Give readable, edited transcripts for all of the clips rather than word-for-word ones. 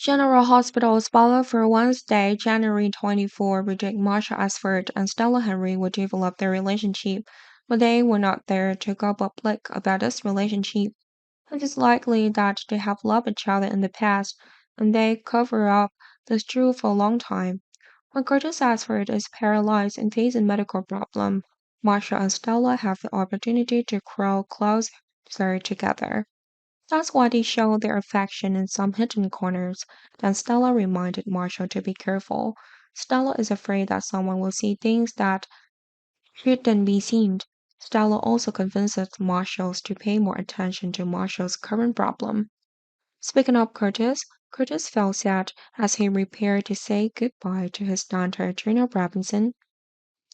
General Hospital's ballot for Wednesday, January 24, reject Marsha Ashford and Stella Henry would develop their relationship, but they were not there to go public about this relationship. It is likely that they have loved each other in the past, and they cover up this truth for a long time. When Curtis Ashford is paralyzed and facing medical problem, Marsha and Stella have the opportunity to grow closer together. That's why they show their affection in some hidden corners. Then Stella reminded Marshall to be careful. Stella is afraid that someone will see things that shouldn't be seen. Stella also convinces Marshall to pay more attention to Marshall's current problem. Speaking of Curtis, Curtis felt sad as he prepared to say goodbye to his daughter Trina Robinson.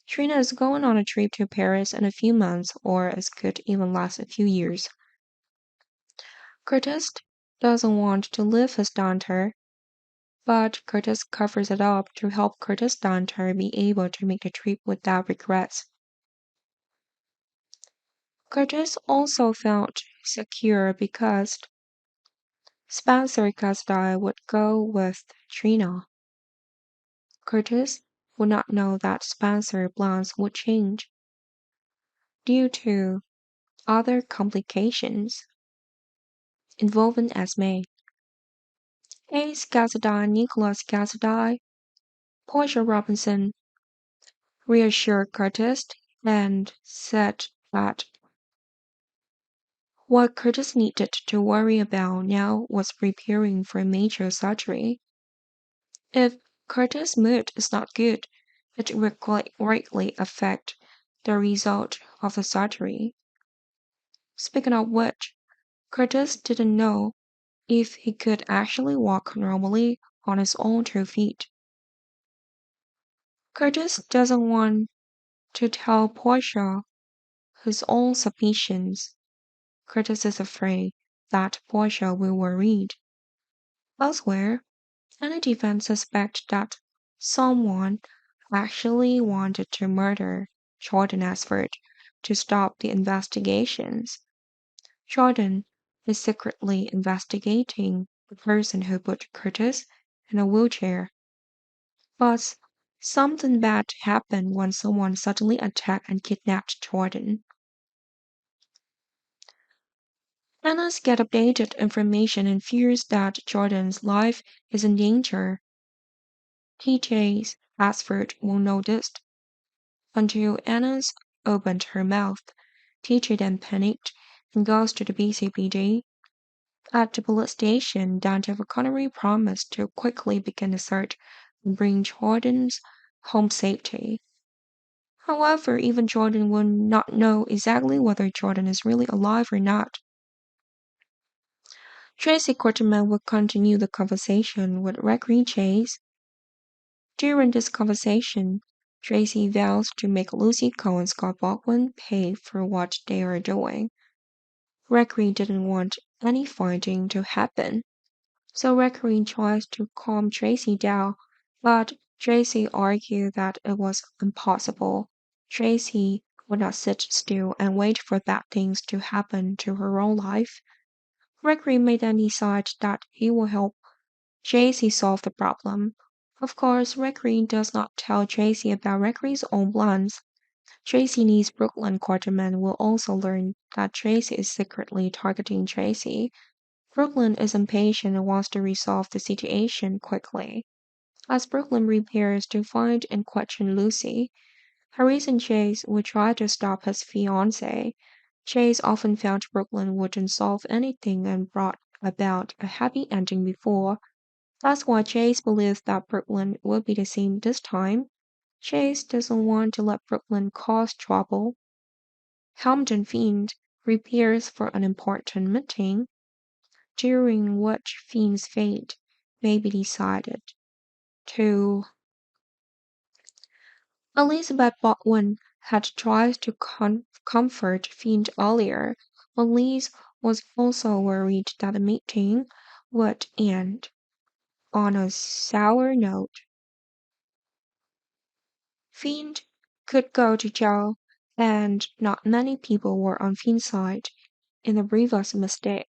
Trina is going on a trip to Paris in a few months, or it could even last a few years. Curtis doesn't want to leave his daughter, but Curtis covers it up to help Curtis' daughter be able to make the trip without regrets. Curtis also felt secure because Spencer Cassidy would go with Trina. Curtis would not know that Spencer plans would change due to other complications involving Esme. Ace Cassidy, Nicholas Cassidy, Portia Robinson reassured Curtis and said that what Curtis needed to worry about now was preparing for major surgery. If Curtis' mood is not good, it will greatly affect the result of the surgery. Speaking of which, Curtis didn't know if he could actually walk normally on his own 2 feet. Curtis doesn't want to tell Portia his own suspicions. Curtis is afraid that Portia will worry. Elsewhere, any defense suspects that someone actually wanted to murder Jordan Ashford to stop the investigations. Jordan is secretly investigating the person who put Curtis in a wheelchair. But something bad happened when someone suddenly attacked and kidnapped Jordan. Annas get updated information and fears that Jordan's life is in danger. TJ's Ashford won't know this until Anna's opened her mouth. TJ then panicked and goes to the BCPD. At the police station, Dante Connery promised to quickly begin the search and bring Jordan's home safety. However, even Jordan will not know exactly whether Jordan is really alive or not. Tracy Quarterman will continue the conversation with Gregory Chase. During this conversation, Tracy vows to make Lucy Cohen and Scott Baldwin pay for what they are doing. Gregory didn't want any fighting to happen, so Gregory tries to calm Tracy down, but Tracy argued that it was impossible. Tracy would not sit still and wait for bad things to happen to her own life. Gregory may then decide that he will help Tracy solve the problem. Of course, Gregory does not tell Tracy about Gregory's own plans. Tracy needs Brooklyn Quarterman will also learn that Tracy is secretly targeting Tracy. Brooklyn is impatient and wants to resolve the situation quickly. As Brooklyn prepares to find and question Lucy, Harrison Chase will try to stop his fiancée. Chase often felt Brooklyn wouldn't solve anything and brought about a happy ending before. That's why Chase believes that Brooklyn will be the same this time. Chase doesn't want to let Brooklyn cause trouble. Hampton Fiend prepares for an important meeting, during which Fiend's fate may be decided. To Elizabeth Baldwin had tried to comfort Fiend earlier, but Liz was also worried that the meeting would end on a sour note. Fiend could go to jail, and not many people were on Fiend's side in the previous mistake.